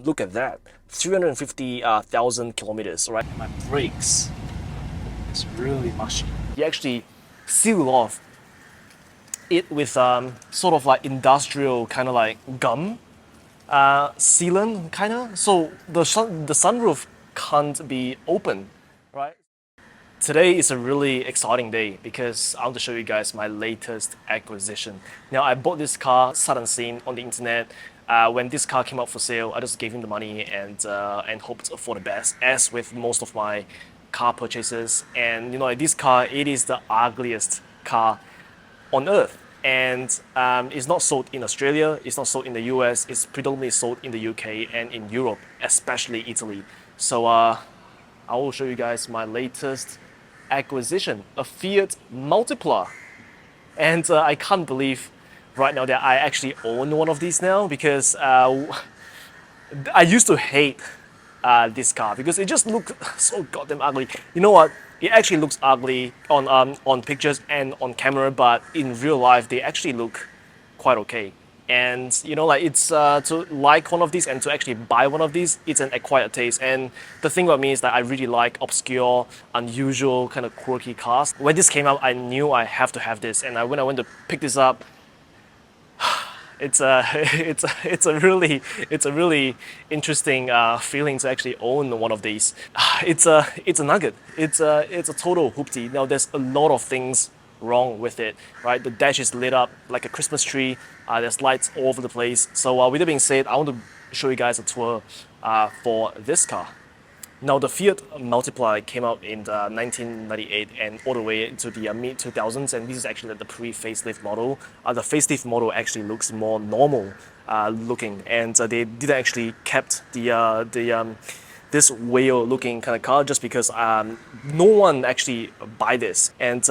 Look at that, 350,000 kilometers, right? My brakes, it's really mushy. He actually sealed off it with sort of like industrial kind of like gum sealant kind of. So the sunroof can't be open, right? Today is a really exciting day because I want to show you guys my latest acquisition. Now, I bought this car sight unseen on the internet. When this car came out for sale, I just gave him the money and hoped for the best, as with most of my car purchases. And you know, like this car, it is the ugliest car on earth. And it's not sold in Australia, it's not sold in the US, it's predominantly sold in the UK and in Europe, especially Italy. So I will show you guys my latest acquisition, a Fiat Multipla. And I can't believe right now that I actually own one of these now because I used to hate this car because it just looked so goddamn ugly. You know what? It actually looks ugly on pictures and on camera, but in real life they actually look quite okay. And you know, like it's to like one of these and to actually buy one of these, it's an acquired taste. And the thing about me is that I really like obscure, unusual, kind of quirky cars. When this came out, I knew I have to have this. And when I went to pick this up, it's a it's a really interesting feeling to actually own one of these. It's a nugget. It's a total hoopty. Now there's a lot of things wrong with it, right? The dash is lit up like a Christmas tree. There's lights all over the place. So with that being said, I want to show you guys a tour for this car. Now, the Fiat Multipla came out in 1998 and all the way into the mid 2000s, and this is actually the pre-facelift model. The facelift model actually looks more normal looking, and they didn't actually kept this whale looking kind of car just because no one actually buy this, and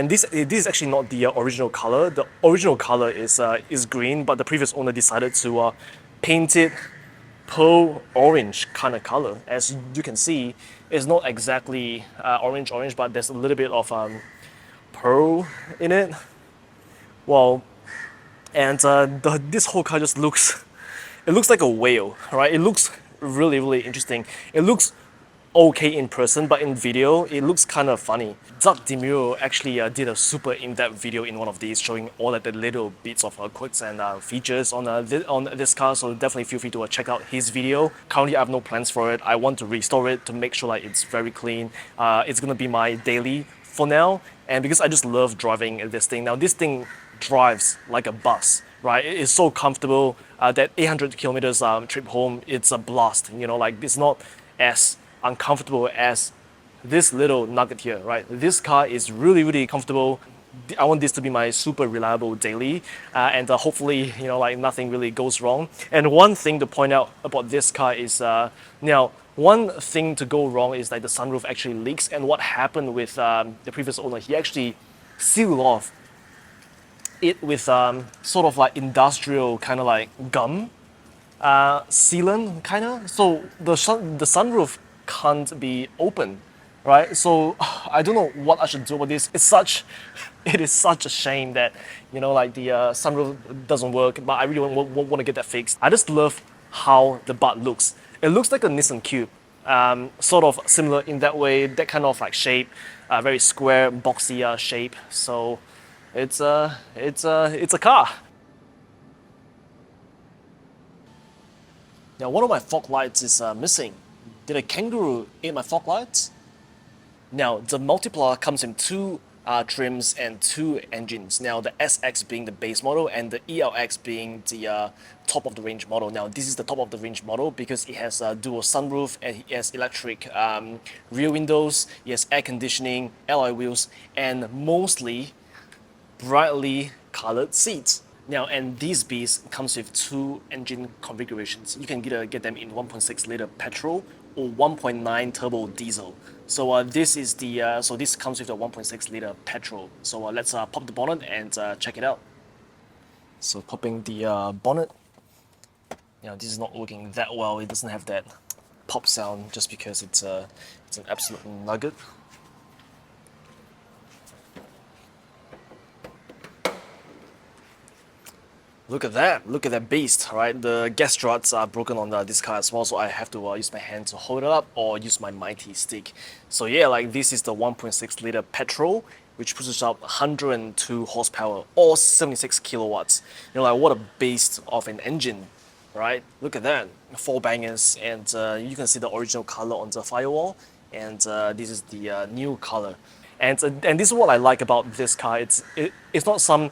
this is actually not the original color. The original color is green, but the previous owner decided to paint it pearl orange kind of color. As you can see, it's not exactly orange, but there's a little bit of pearl in it. Well, and this whole car just looks, it looks like a whale, right? It looks really interesting. It looks okay in person, but in video, it looks kind of funny. Doug DeMuro actually did a super in-depth video in one of these showing all of the little bits of quirks and features on this car, so definitely feel free to check out his video. Currently, I have no plans for it. I want to restore it to make sure like it's very clean. It's gonna be my daily for now, and because I just love driving this thing. Now, this thing drives like a bus, right? It is so comfortable. That 800 kilometers trip home, it's a blast. You know, like it's not as uncomfortable as this little nugget here, right? This car is really comfortable. I want this to be my super reliable daily, and hopefully, you know, like nothing really goes wrong. And one thing to point out about this car is, now, one thing to go wrong is that the sunroof actually leaks. And what happened with the previous owner, he actually sealed off it with sort of like industrial kind of like gum sealant kind of. So the sunroof can't be open, right? So I don't know what I should do with this. It is such a shame that, you know, like the sunroof doesn't work, but I really want to get that fixed. I just love how the butt looks. It looks like a Nissan Cube, sort of similar in that way, that kind of like shape, very square, boxy shape. So it's a car. Now, one of my fog lights is missing. Did a kangaroo eat my fog lights? Now, the Multipla comes in two trims and two engines. Now, the SX being the base model and the ELX being the top of the range model. Now, this is the top of the range model because it has a dual sunroof and it has electric rear windows, it has air conditioning, alloy wheels, and mostly brightly colored seats. Now, and these beasts comes with two engine configurations. You can either get them in 1.6 liter petrol or 1.9 turbo diesel. So this comes with a 1.6 liter petrol. So let's pop the bonnet and check it out. So popping the bonnet. Now, this is not working that well. It doesn't have that pop sound just because it's an absolute nugget. Look at that beast, right? The gas struts are broken on this car as well, so I have to use my hand to hold it up or use my mighty stick. So yeah, like this is the 1.6 liter petrol, which pushes out 102 horsepower or 76 kilowatts. You know, like what a beast of an engine, right? Look at that, four bangers, and you can see the original color on the firewall, and this is the new color. And this is what I like about this car. It's not some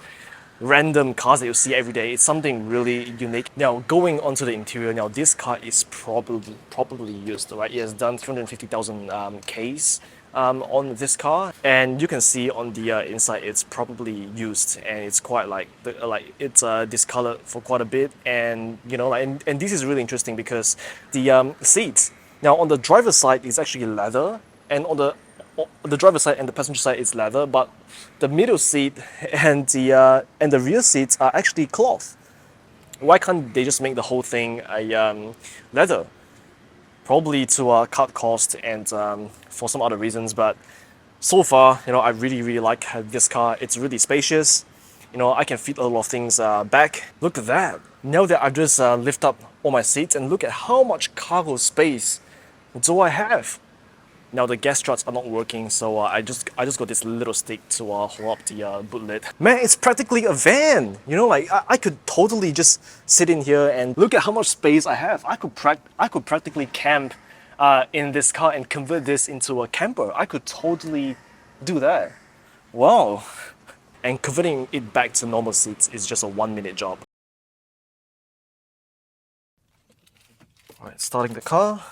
random cars that you see every day. It's something really unique. Now, going onto the interior, now this car is probably used, right? It has done 350,000 Ks on this car, and you can see on the inside it's probably used, and it's quite like it's discolored for quite a bit, and you know, like, and this is really interesting because the seats. Now on the driver's side it's actually leather, and on the driver's side and the passenger side is leather, but the middle seat and the rear seats are actually cloth. Why can't they just make the whole thing a leather? Probably to cut cost and for some other reasons, but so far, you know, I really like this car. It's really spacious. You know, I can fit a lot of things back. Look at that. Now that I've just lift up all my seats and look at how much cargo space do I have. Now the gas struts are not working, so I just got this little stick to hold up the boot lid. Man, it's practically a van. You know, like I could totally just sit in here and look at how much space I have. I could practically camp in this car and convert this into a camper. I could totally do that. Wow. And converting it back to normal seats is just a 1 minute job. Alright, starting the car.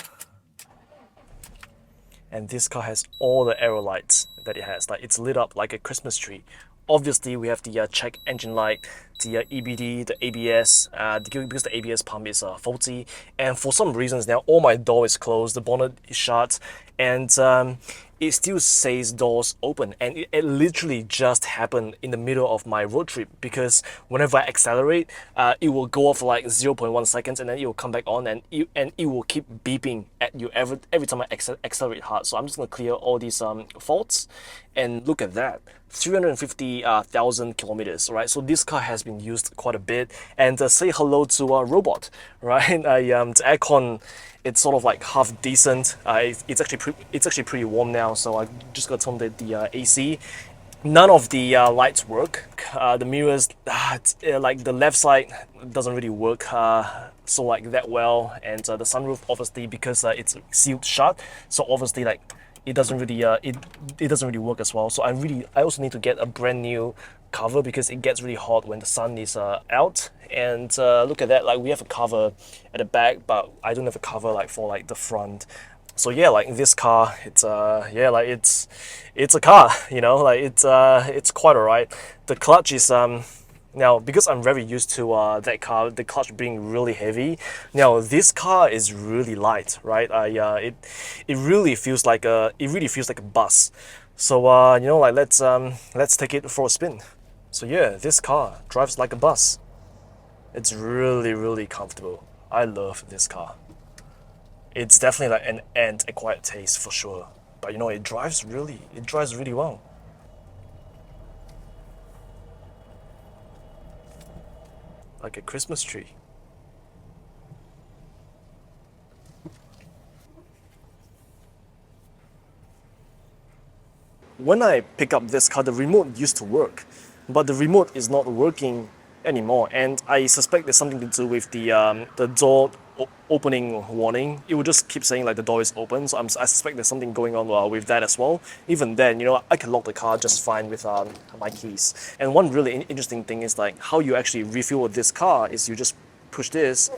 And this car has all the aero lights that it has. Like, it's lit up like a Christmas tree. Obviously, we have the check engine light, the EBD, the ABS, because the ABS pump is faulty, and for some reasons now all my door is closed, the bonnet is shut, and it still says doors open, and it literally just happened in the middle of my road trip, because whenever I accelerate, it will go off for like 0.1 seconds and then it will come back on, and it will keep beeping at you every time I accelerate hard. So I'm just gonna clear all these faults, and look at that, 350,000 kilometers, right? So this car has been used quite a bit, and say hello to Robot, right? The aircon, it's sort of like half decent. It's actually pretty warm now, so I just got to turn the AC. None of the lights work. The mirrors, like the left side doesn't really work so like that well, and the sunroof obviously, because it's sealed shut, so obviously like it doesn't really it doesn't really work as well. So I also need to get a brand new cover because it gets really hot when the sun is out. And look at that, like we have a cover at the back, but I don't have a cover like for like the front. So yeah, like this car, it's yeah, like it's a car, you know, like it's quite alright. The clutch is now, because I'm very used to that car, the clutch being really heavy. Now this car is really light, right? It really feels like a bus. So you know, like let's take it for a spin. So yeah, this car drives like a bus. It's really comfortable. I love this car. It's definitely like an acquired taste for sure. But you know, it drives really well. Like a Christmas tree. When I pick up this car, the remote used to work, but the remote is not working anymore, and I suspect there's something to do with the door opening warning. It will just keep saying like the door is open, so I suspect there's something going on with that as well. Even then, you know, I can lock the car just fine with my keys. And one really interesting thing is like how you actually refuel this car is you just push this,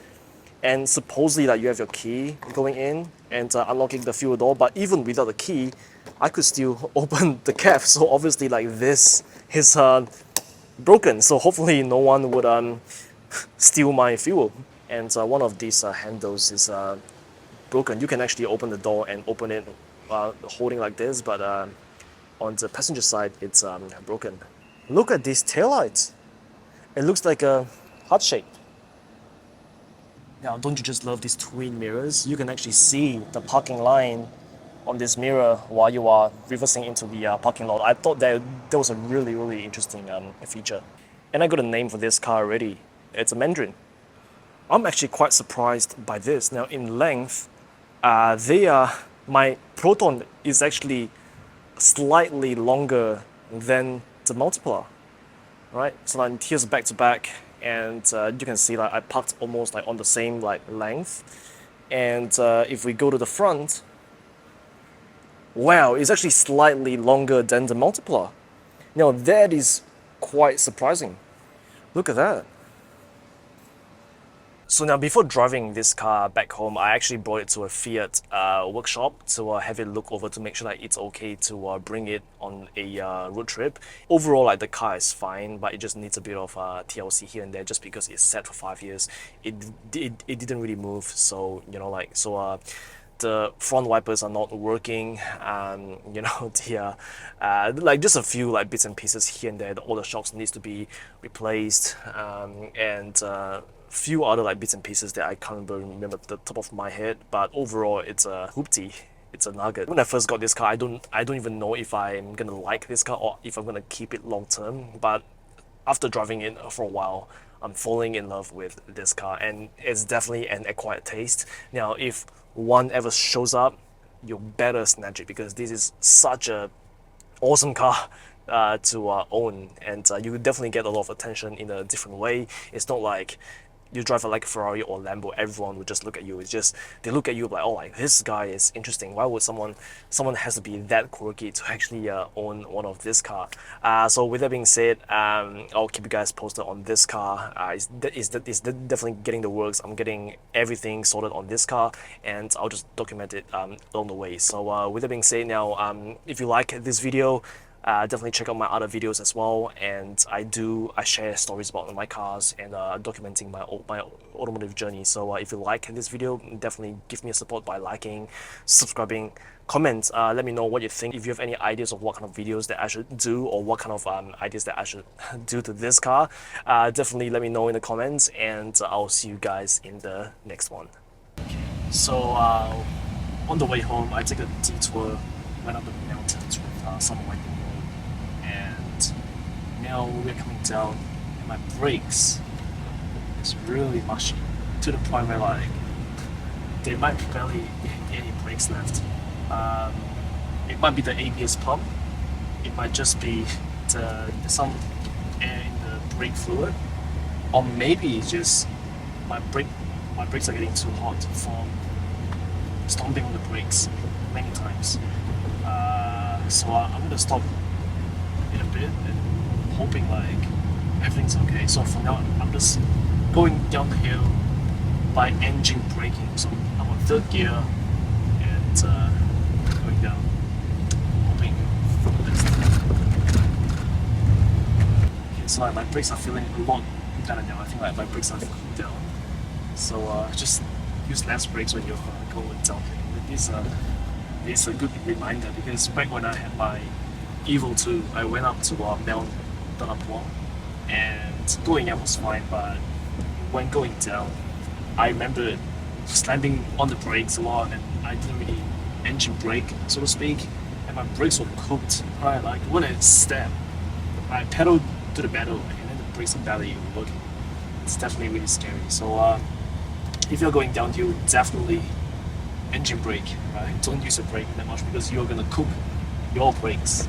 and supposedly like you have your key going in and unlocking the fuel door, but even without the key I could still open the cap. So obviously like this is broken, so hopefully no one would steal my fuel. And one of these handles is broken. You can actually open the door and open it holding like this, but on the passenger side it's broken. Look at these taillights. It looks like a heart shape. Now, don't you just love these twin mirrors? You can actually see the parking line on this mirror while you are reversing into the parking lot. I thought that was a really interesting feature. And I got a name for this car already. It's a Mandarin. I'm actually quite surprised by this. Now, in length, my Proton is actually slightly longer than the Multipla, right? So like here's back to back, and you can see like I parked almost like on the same like length. And if we go to the front, wow, it's actually slightly longer than the Multipla. Now that is quite surprising. Look at that. So now, before driving this car back home, I actually brought it to a Fiat workshop to have it look over to make sure that it's okay to bring it on a road trip. Overall, like the car is fine, but it just needs a bit of TLC here and there, just because it's set for 5 years. It didn't really move, so you know, like the front wipers are not working, you know, like just a few like bits and pieces here and there. All the shocks needs to be replaced, and few other like bits and pieces that I can't remember at the top of my head. But overall, it's a hoopty. It's a nugget. When I first got this car, I don't even know if I'm gonna like this car or if I'm gonna keep it long term. But after driving it for a while, I'm falling in love with this car, and it's definitely an acquired taste. Now, if one ever shows up, you better snatch it, because this is such a awesome car to own, and you definitely get a lot of attention in a different way. It's not like you drive like a Ferrari or Lambo, everyone would just look at you. It's just they look at you like, oh, like this guy is interesting. Why would someone has to be that quirky to actually own one of this car? So with that being said, I'll keep you guys posted on this car. It's definitely getting the works. I'm getting everything sorted on this car, and I'll just document it along the way. So with that being said, now if you like this video, definitely check out my other videos as well, and I share stories about my cars and documenting my automotive journey. So if you like this video, definitely give me a support by liking, subscribing, comment. Let me know what you think. If you have any ideas of what kind of videos that I should do, or what kind of ideas that I should do to this car, definitely let me know in the comments, and I'll see you guys in the next one. So on the way home, I took a detour, went up the mountains with some of my people, and now we're coming down, and my brakes is really mushy to the point where like there might be barely any brakes left. It might be the ABS pump, it might just be some air in the brake fluid, or maybe it's just my brakes are getting too hot from stomping on the brakes many times. So I'm gonna stop in a bit and hoping like everything's okay. So for now, I'm just going down the hill by engine braking. So I'm on third gear and going down, hoping for the best. Okay, so like, my brakes are feeling a lot better now. I think like my brakes are cooled down. So just use less brakes when you're going downhill. It's a good reminder, because back when I had my Evo 2, I went up to Mount Donapua, and going up was fine, but when going down, I remember slamming on the brakes a lot, and I didn't really engine brake, so to speak, and my brakes were cooked. Right, like when I step, I pedaled to the pedal, and then the brakes are barely working. It's definitely really scary. So if you're going downhill, definitely engine brake, right? Don't use a brake that much, because you're gonna cook your brakes.